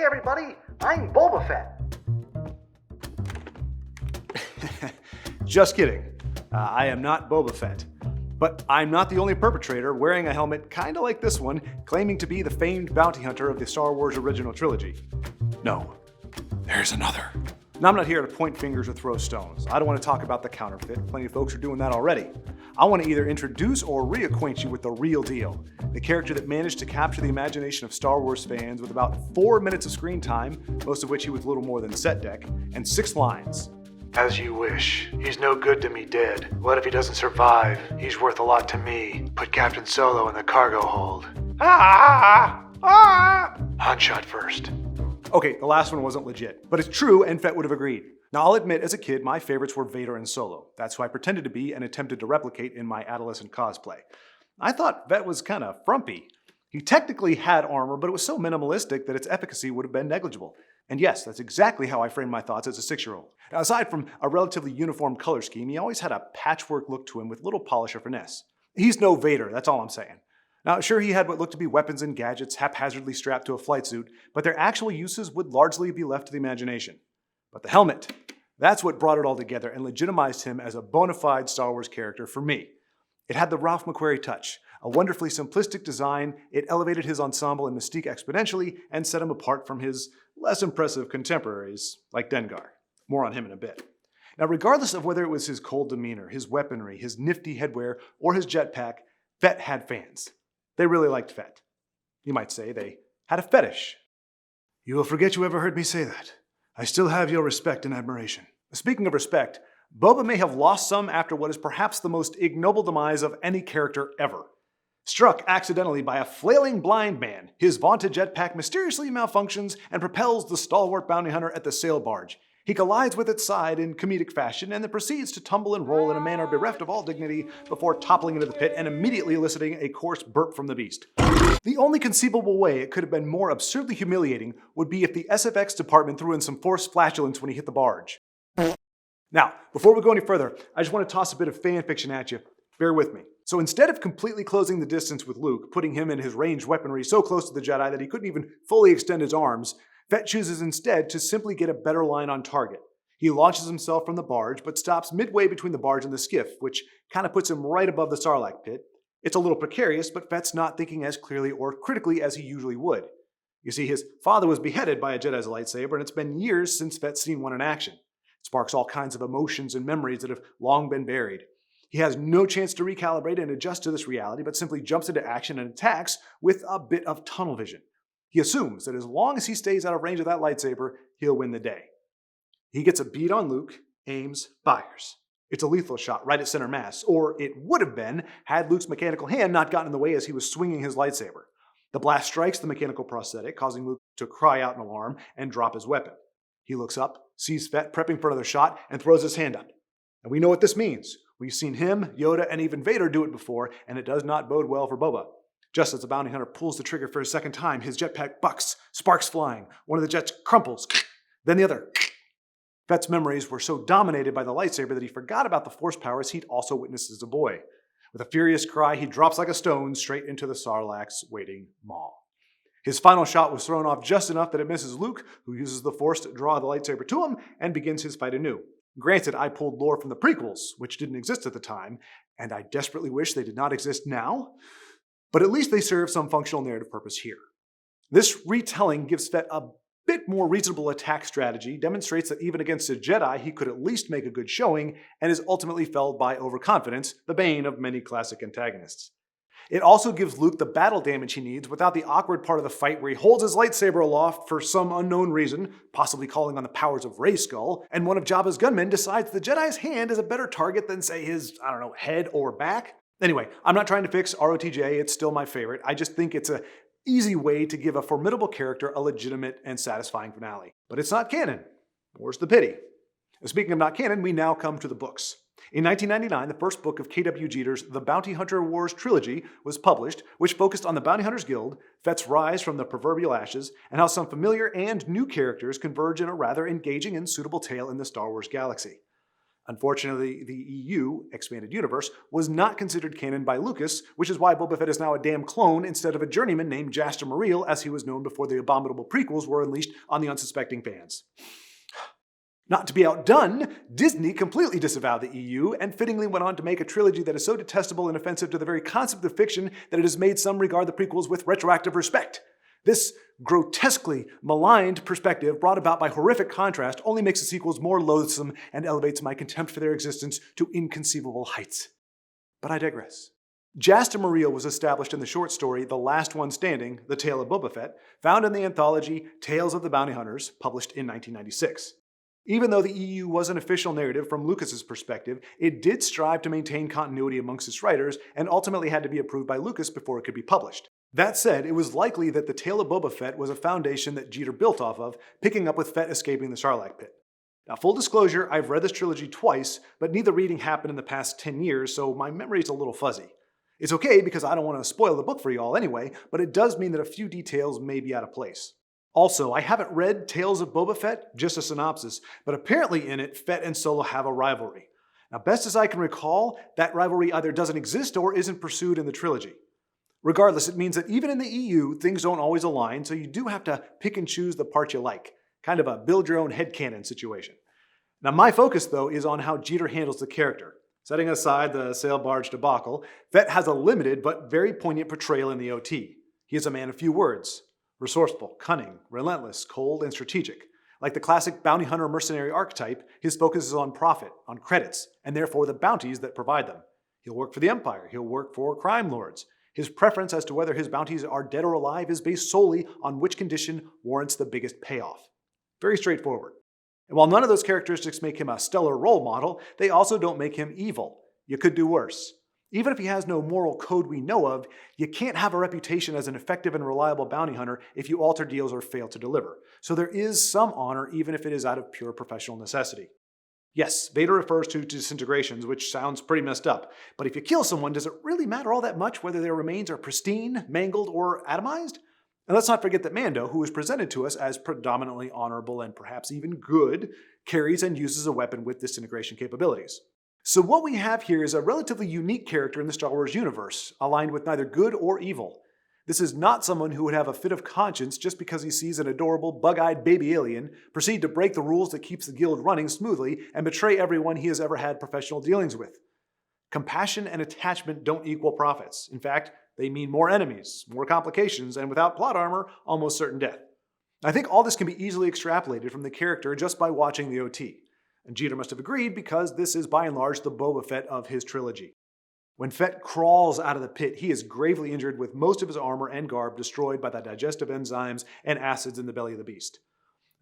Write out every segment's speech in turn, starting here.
everybody, I'm Boba Fett. Just kidding. I am not Boba Fett. But I'm not the only perpetrator wearing a helmet kinda like this one, claiming to be the famed bounty hunter of the Star Wars original trilogy. No, there's another. Now, I'm not here to point fingers or throw stones. I don't want to talk about the counterfeit. Plenty of folks are doing that already. I want to either introduce or reacquaint you with the real deal. The character that managed to capture the imagination of Star Wars fans with about 4 minutes of screen time, most of which he was little more than set deck, and 6 lines. As you wish. He's no good to me dead. What if he doesn't survive? He's worth a lot to me. Put Captain Solo in the cargo hold. Han shot first. Okay, the last one wasn't legit, but it's true and Fett would have agreed. Now, I'll admit, as a kid, my favorites were Vader and Solo. That's who I pretended to be and attempted to replicate in my adolescent cosplay. I thought Fett was kinda frumpy. He technically had armor, but it was so minimalistic that its efficacy would have been negligible. And yes, that's exactly how I framed my thoughts as a 6-year-old. Now, aside from a relatively uniform color scheme, he always had a patchwork look to him with little polish or finesse. He's no Vader, that's all I'm saying. Now, sure, he had what looked to be weapons and gadgets haphazardly strapped to a flight suit, but their actual uses would largely be left to the imagination. But the helmet, that's what brought it all together and legitimized him as a bona fide Star Wars character for me. It had the Ralph McQuarrie touch, a wonderfully simplistic design. It elevated his ensemble and mystique exponentially and set him apart from his less impressive contemporaries like Dengar. More on him in a bit. Now, regardless of whether it was his cold demeanor, his weaponry, his nifty headwear, or his jetpack, Fett had fans. They really liked Fett. You might say they had a fetish. You will forget you ever heard me say that. I still have your respect and admiration. Speaking of respect, Boba may have lost some after what is perhaps the most ignoble demise of any character ever. Struck accidentally by a flailing blind man, his vaunted jetpack mysteriously malfunctions and propels the stalwart bounty hunter at the sail barge. He collides with its side in comedic fashion and then proceeds to tumble and roll in a manner bereft of all dignity before toppling into the pit and immediately eliciting a coarse burp from the beast. The only conceivable way it could have been more absurdly humiliating would be if the SFX department threw in some forced flatulence when he hit the barge. Now, before we go any further, I just want to toss a bit of fan fiction at you. Bear with me. So instead of completely closing the distance with Luke, putting him and his ranged weaponry so close to the Jedi that he couldn't even fully extend his arms, Fett chooses instead to simply get a better line on target. He launches himself from the barge, but stops midway between the barge and the skiff, which kind of puts him right above the Sarlacc pit. It's a little precarious, but Fett's not thinking as clearly or critically as he usually would. You see, his father was beheaded by a Jedi's lightsaber, and it's been years since Fett's seen one in action. It sparks all kinds of emotions and memories that have long been buried. He has no chance to recalibrate and adjust to this reality, but simply jumps into action and attacks with a bit of tunnel vision. He assumes that as long as he stays out of range of that lightsaber, he'll win the day. He gets a bead on Luke, aims, fires. It's a lethal shot right at center mass, or it would have been had Luke's mechanical hand not gotten in the way as he was swinging his lightsaber. The blast strikes the mechanical prosthetic, causing Luke to cry out in alarm and drop his weapon. He looks up, sees Fett prepping for another shot, and throws his hand up. And we know what this means. We've seen him, Yoda, and even Vader do it before, and it does not bode well for Boba. Just as the bounty hunter pulls the trigger for a second time, his jetpack bucks, sparks flying. One of the jets crumples, then the other. Fett's memories were so dominated by the lightsaber that he forgot about the force powers he'd also witnessed as a boy. With a furious cry, he drops like a stone straight into the Sarlacc's waiting maw. His final shot was thrown off just enough that it misses Luke, who uses the force to draw the lightsaber to him and begins his fight anew. Granted, I pulled lore from the prequels, which didn't exist at the time, and I desperately wish they did not exist now, but at least they serve some functional narrative purpose here. This retelling gives Fett a bit more reasonable attack strategy, demonstrates that even against a Jedi, he could at least make a good showing, and is ultimately felled by overconfidence, the bane of many classic antagonists. It also gives Luke the battle damage he needs without the awkward part of the fight where he holds his lightsaber aloft for some unknown reason, possibly calling on the powers of Rey Skull, and one of Jabba's gunmen decides the Jedi's hand is a better target than, say, his, head or back. Anyway, I'm not trying to fix ROTJ, it's still my favorite. I just think it's an easy way to give a formidable character a legitimate and satisfying finale. But it's not canon. More's the pity. Speaking of not canon, we now come to the books. In 1999, the first book of K.W. Jeter's The Bounty Hunter Wars Trilogy was published, which focused on the Bounty Hunters Guild, Fett's rise from the proverbial ashes, and how some familiar and new characters converge in a rather engaging and suitable tale in the Star Wars galaxy. Unfortunately, the EU, Expanded Universe, was not considered canon by Lucas, which is why Boba Fett is now a damn clone instead of a journeyman named Jaster Muriel, as he was known before the abominable prequels were unleashed on the unsuspecting fans. Not to be outdone, Disney completely disavowed the EU and fittingly went on to make a trilogy that is so detestable and offensive to the very concept of fiction that it has made some regard the prequels with retroactive respect. This grotesquely maligned perspective, brought about by horrific contrast, only makes the sequels more loathsome and elevates my contempt for their existence to inconceivable heights. But I digress. Jaster Muriel was established in the short story The Last One Standing, The Tale of Boba Fett, found in the anthology Tales of the Bounty Hunters, published in 1996. Even though the EU was an official narrative from Lucas's perspective, it did strive to maintain continuity amongst its writers and ultimately had to be approved by Lucas before it could be published. That said, it was likely that the Tale of Boba Fett was a foundation that Jeter built off of, picking up with Fett escaping the Sarlacc pit. Now, full disclosure, I've read this trilogy twice, but neither reading happened in the past 10 years, so my memory is a little fuzzy. It's okay because I don't want to spoil the book for y'all anyway, but it does mean that a few details may be out of place. Also, I haven't read Tales of Boba Fett, just a synopsis, but apparently in it, Fett and Solo have a rivalry. Now, best as I can recall, that rivalry either doesn't exist or isn't pursued in the trilogy. Regardless, it means that even in the EU, things don't always align, so you do have to pick and choose the part you like. Kind of a build-your-own headcanon situation. Now, my focus, though, is on how Jeter handles the character. Setting aside the sail barge debacle, Fett has a limited but very poignant portrayal in the OT. He is a man of few words. Resourceful, cunning, relentless, cold, and strategic. Like the classic bounty hunter mercenary archetype, his focus is on profit, on credits, and therefore the bounties that provide them. He'll work for the Empire. He'll work for crime lords. His preference as to whether his bounties are dead or alive is based solely on which condition warrants the biggest payoff. Very straightforward. And while none of those characteristics make him a stellar role model, they also don't make him evil. You could do worse. Even if he has no moral code we know of, you can't have a reputation as an effective and reliable bounty hunter if you alter deals or fail to deliver. So there is some honor even if it is out of pure professional necessity. Yes, Vader refers to disintegrations, which sounds pretty messed up. But if you kill someone, does it really matter all that much whether their remains are pristine, mangled, or atomized? And let's not forget that Mando, who is presented to us as predominantly honorable and perhaps even good, carries and uses a weapon with disintegration capabilities. So what we have here is a relatively unique character in the Star Wars universe, aligned with neither good or evil. This is not someone who would have a fit of conscience just because he sees an adorable, bug-eyed baby alien, proceed to break the rules that keeps the guild running smoothly, and betray everyone he has ever had professional dealings with. Compassion and attachment don't equal profits. In fact, they mean more enemies, more complications, and without plot armor, almost certain death. I think all this can be easily extrapolated from the character just by watching the OT. And Jeter must have agreed because this is by and large the Boba Fett of his trilogy. When Fett crawls out of the pit, he is gravely injured with most of his armor and garb destroyed by the digestive enzymes and acids in the belly of the beast.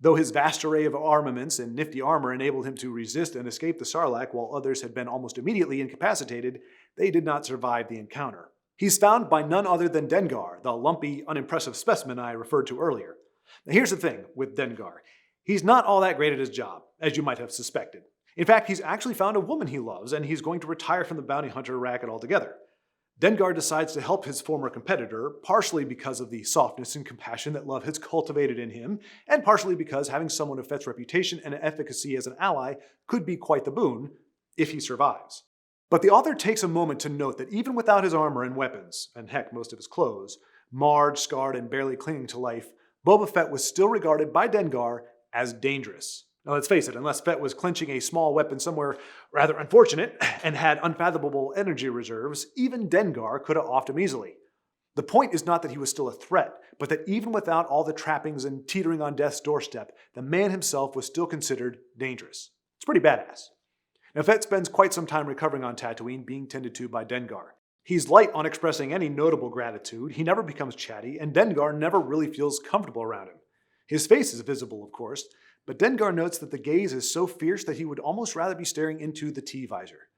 Though his vast array of armaments and nifty armor enabled him to resist and escape the Sarlacc while others had been almost immediately incapacitated, they did not survive the encounter. He's found by none other than Dengar, the lumpy, unimpressive specimen I referred to earlier. Now here's the thing with Dengar. He's not all that great at his job, as you might have suspected. In fact, he's actually found a woman he loves, and he's going to retire from the bounty hunter racket altogether. Dengar decides to help his former competitor, partially because of the softness and compassion that love has cultivated in him, and partially because having someone of Fett's reputation and efficacy as an ally could be quite the boon, if he survives. But the author takes a moment to note that even without his armor and weapons, and heck, most of his clothes, marred, scarred, and barely clinging to life, Boba Fett was still regarded by Dengar as dangerous. Now let's face it, unless Fett was clenching a small weapon somewhere rather unfortunate and had unfathomable energy reserves, even Dengar could have offed him easily. The point is not that he was still a threat, but that even without all the trappings and teetering on death's doorstep, the man himself was still considered dangerous. It's pretty badass. Now Fett spends quite some time recovering on Tatooine, being tended to by Dengar. He's light on expressing any notable gratitude, he never becomes chatty, and Dengar never really feels comfortable around him. His face is visible, of course, but Dengar notes that the gaze is so fierce that he would almost rather be staring into the T-visor.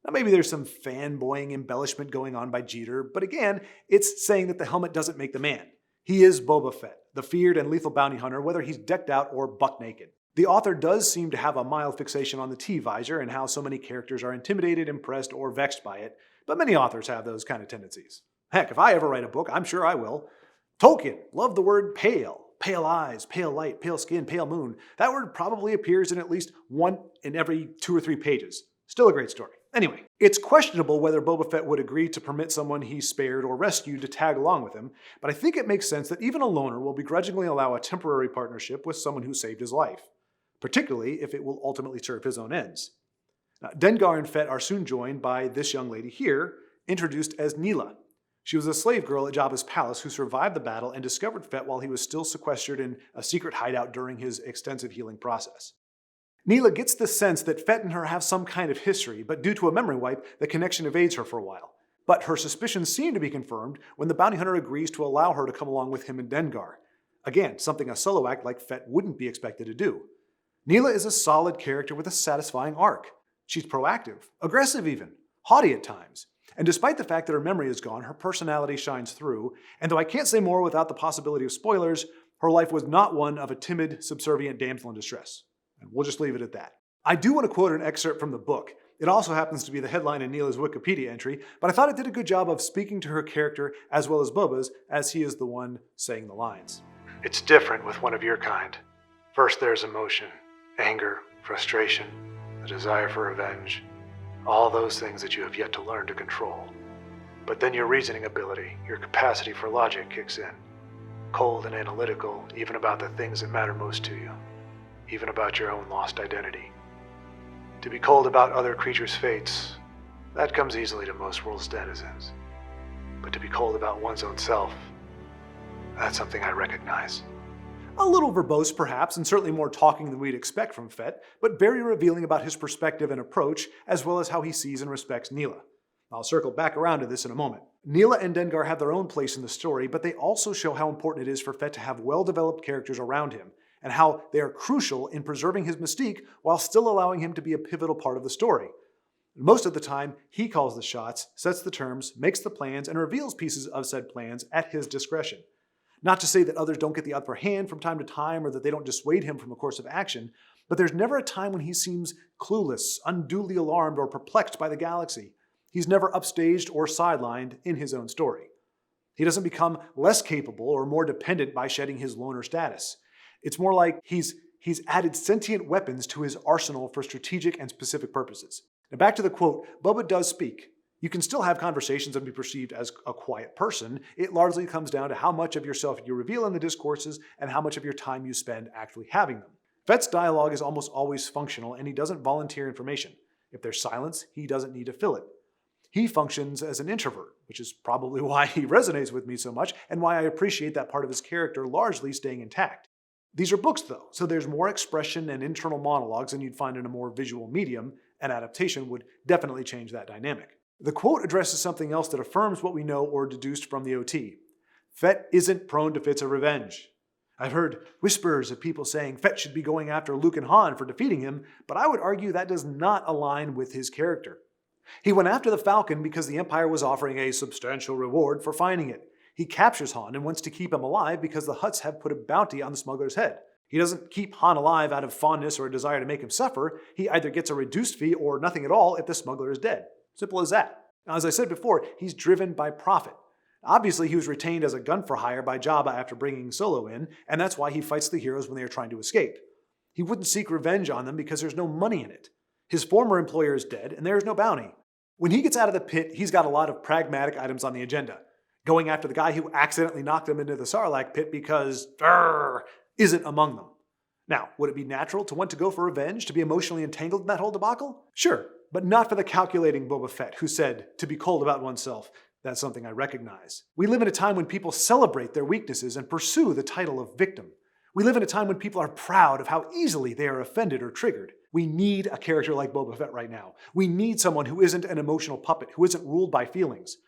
Now maybe there's some fanboying embellishment going on by Jeter, but again, it's saying that the helmet doesn't make the man. He is Boba Fett, the feared and lethal bounty hunter, whether he's decked out or buck naked. The author does seem to have a mild fixation on the T-visor and how so many characters are intimidated, impressed, or vexed by it, but many authors have those kind of tendencies. Heck, if I ever write a book, I'm sure I will. Tolkien loved the word pale. pale eyes, pale light, pale skin, pale moon. That word probably appears in at least one in every 2 or 3 pages. Still a great story. Anyway, it's questionable whether Boba Fett would agree to permit someone he spared or rescued to tag along with him, but I think it makes sense that even a loner will begrudgingly allow a temporary partnership with someone who saved his life, particularly if it will ultimately serve his own ends. Now, Dengar and Fett are soon joined by this young lady here, introduced as Neela. She was a slave girl at Jabba's palace who survived the battle and discovered Fett while he was still sequestered in a secret hideout during his extensive healing process. Neela gets the sense that Fett and her have some kind of history, but due to a memory wipe, the connection evades her for a while. But her suspicions seem to be confirmed when the bounty hunter agrees to allow her to come along with him and Dengar. Again, something a solo act like Fett wouldn't be expected to do. Neela is a solid character with a satisfying arc. She's proactive, aggressive even, haughty at times. And despite the fact that her memory is gone, her personality shines through, and though I can't say more without the possibility of spoilers, her life was not one of a timid, subservient damsel in distress. And we'll just leave it at that. I do want to quote an excerpt from the book. It also happens to be the headline in Neela's Wikipedia entry, but I thought it did a good job of speaking to her character as well as Boba's, as he is the one saying the lines. It's different with one of your kind. First there's emotion, anger, frustration, the desire for revenge, all those things that you have yet to learn to control. But then your reasoning ability, your capacity for logic kicks in. Cold and analytical, even about the things that matter most to you. Even about your own lost identity. To be cold about other creatures' fates, that comes easily to most world's denizens. But to be cold about one's own self, that's something I recognize. A little verbose perhaps, and certainly more talking than we'd expect from Fett, but very revealing about his perspective and approach, as well as how he sees and respects Neela. I'll circle back around to this in a moment. Neela and Dengar have their own place in the story, but they also show how important it is for Fett to have well-developed characters around him, and how they are crucial in preserving his mystique while still allowing him to be a pivotal part of the story. Most of the time, he calls the shots, sets the terms, makes the plans, and reveals pieces of said plans at his discretion. Not to say that others don't get the upper hand from time to time or that they don't dissuade him from a course of action, but there's never a time when he seems clueless, unduly alarmed, or perplexed by the galaxy. He's never upstaged or sidelined in his own story. He doesn't become less capable or more dependent by shedding his loner status. It's more like he's added sentient weapons to his arsenal for strategic and specific purposes. Now back to the quote, Boba does speak. You can still have conversations and be perceived as a quiet person. It largely comes down to how much of yourself you reveal in the discourses and how much of your time you spend actually having them. Fett's dialogue is almost always functional, and he doesn't volunteer information. If there's silence, he doesn't need to fill it. He functions as an introvert, which is probably why he resonates with me so much and why I appreciate that part of his character largely staying intact. These are books, though, so there's more expression and internal monologues than you'd find in a more visual medium, and adaptation would definitely change that dynamic. The quote addresses something else that affirms what we know or deduced from the OT. Fett isn't prone to fits of revenge. I've heard whispers of people saying Fett should be going after Luke and Han for defeating him, but I would argue that does not align with his character. He went after the Falcon because the Empire was offering a substantial reward for finding it. He captures Han and wants to keep him alive because the Hutts have put a bounty on the smuggler's head. He doesn't keep Han alive out of fondness or a desire to make him suffer. He either gets a reduced fee or nothing at all if the smuggler is dead. Simple as that. Now, as I said before, he's driven by profit. Obviously, he was retained as a gun for hire by Jabba after bringing Solo in, and that's why he fights the heroes when they are trying to escape. He wouldn't seek revenge on them because there's no money in it. His former employer is dead, and there is no bounty. When he gets out of the pit, he's got a lot of pragmatic items on the agenda. Going after the guy who accidentally knocked him into the Sarlacc pit because isn't among them. Now, would it be natural to want to go for revenge, to be emotionally entangled in that whole debacle? Sure, but not for the calculating Boba Fett, who said, to be cold about oneself, that's something I recognize. We live in a time when people celebrate their weaknesses and pursue the title of victim. We live in a time when people are proud of how easily they are offended or triggered. We need a character like Boba Fett right now. We need someone who isn't an emotional puppet, who isn't ruled by feelings.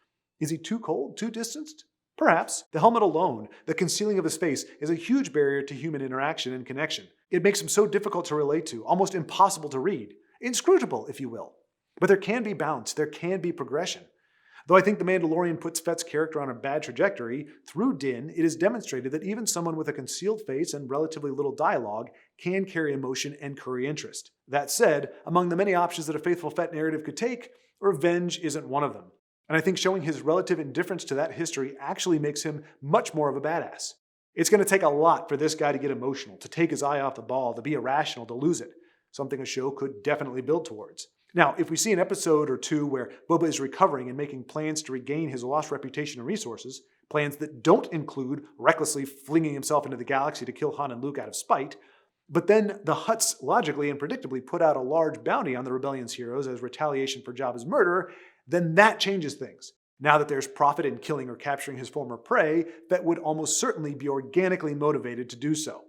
Is he too cold, too distanced? Perhaps. The helmet alone, the concealing of his face, is a huge barrier to human interaction and connection. It makes him so difficult to relate to, almost impossible to read. Inscrutable, if you will. But there can be balance, there can be progression. Though I think The Mandalorian puts Fett's character on a bad trajectory, through Din, it is demonstrated that even someone with a concealed face and relatively little dialogue can carry emotion and curry interest. That said, among the many options that a faithful Fett narrative could take, revenge isn't one of them. And I think showing his relative indifference to that history actually makes him much more of a badass. It's going to take a lot for this guy to get emotional, to take his eye off the ball, to be irrational, to lose it. Something a show could definitely build towards. Now, if we see an episode or two where Boba is recovering and making plans to regain his lost reputation and resources, plans that don't include recklessly flinging himself into the galaxy to kill Han and Luke out of spite, but then the Hutts logically and predictably put out a large bounty on the rebellion's heroes as retaliation for Jabba's murder, then that changes things. Now that there's profit in killing or capturing his former prey, Fett would almost certainly be organically motivated to do so.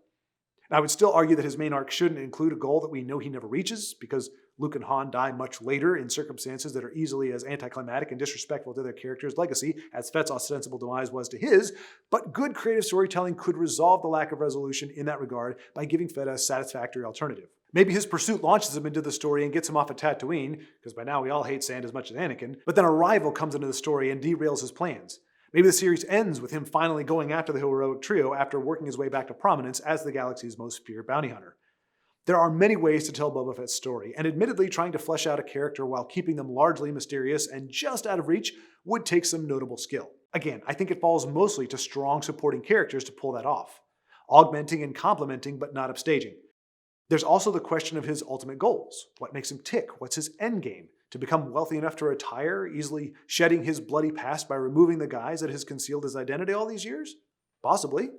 I would still argue that his main arc shouldn't include a goal that we know he never reaches, because Luke and Han die much later in circumstances that are easily as anticlimactic and disrespectful to their character's legacy as Fett's ostensible demise was to his, but good creative storytelling could resolve the lack of resolution in that regard by giving Fett a satisfactory alternative. Maybe his pursuit launches him into the story and gets him off of Tatooine, because by now we all hate sand as much as Anakin, but then a rival comes into the story and derails his plans. Maybe the series ends with him finally going after the heroic trio after working his way back to prominence as the galaxy's most feared bounty hunter. There are many ways to tell Boba Fett's story, and admittedly trying to flesh out a character while keeping them largely mysterious and just out of reach would take some notable skill. Again, I think it falls mostly to strong supporting characters to pull that off, augmenting and complementing but not upstaging. There's also the question of his ultimate goals. What makes him tick? What's his endgame? To become wealthy enough to retire, easily shedding his bloody past by removing the guise that has concealed his identity all these years? Possibly.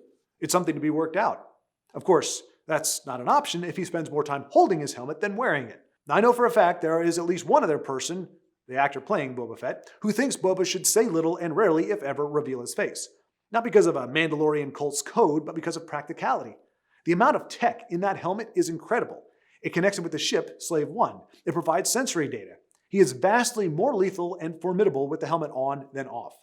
It's something to be worked out. Of course, that's not an option if he spends more time holding his helmet than wearing it. Now, I know for a fact there is at least one other person, the actor playing Boba Fett, who thinks Boba should say little and rarely, if ever, reveal his face. Not because of a Mandalorian cult's code, but because of practicality. The amount of tech in that helmet is incredible. It connects him with the ship, Slave One. It provides sensory data. He is vastly more lethal and formidable with the helmet on than off.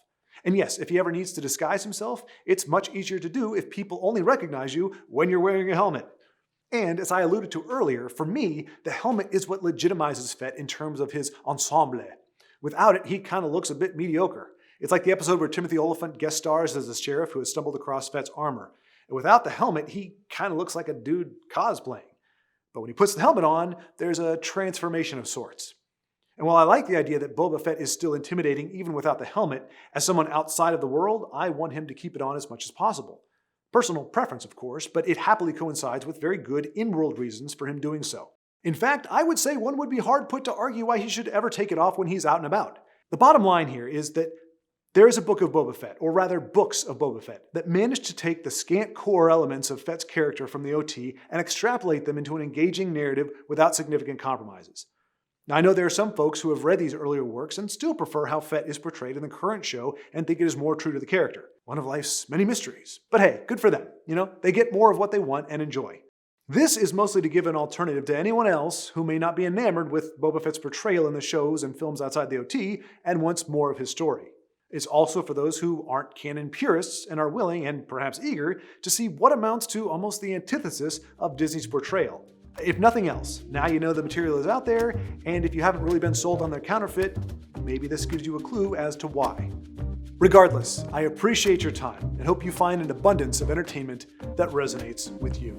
And yes, if he ever needs to disguise himself, it's much easier to do if people only recognize you when you're wearing a helmet. And as I alluded to earlier, for me, the helmet is what legitimizes Fett in terms of his ensemble. Without it, he kind of looks a bit mediocre. It's like the episode where Timothy Olyphant guest stars as the sheriff who has stumbled across Fett's armor. And without the helmet, he kind of looks like a dude cosplaying. But when he puts the helmet on, there's a transformation of sorts. And while I like the idea that Boba Fett is still intimidating even without the helmet, as someone outside of the world, I want him to keep it on as much as possible. Personal preference, of course, but it happily coincides with very good in-world reasons for him doing so. In fact, I would say one would be hard put to argue why he should ever take it off when he's out and about. The bottom line here is that there is a book of Boba Fett, or rather books of Boba Fett, that managed to take the scant core elements of Fett's character from the OT and extrapolate them into an engaging narrative without significant compromises. Now, I know there are some folks who have read these earlier works and still prefer how Fett is portrayed in the current show and think it is more true to the character. One of life's many mysteries. But hey, good for them. They get more of what they want and enjoy. This is mostly to give an alternative to anyone else who may not be enamored with Boba Fett's portrayal in the shows and films outside the OT and wants more of his story. It's also for those who aren't canon purists and are willing, and perhaps eager, to see what amounts to almost the antithesis of Disney's portrayal. If nothing else, now you know the material is out there, and if you haven't really been sold on their counterfeit, maybe this gives you a clue as to why. Regardless, I appreciate your time and hope you find an abundance of entertainment that resonates with you.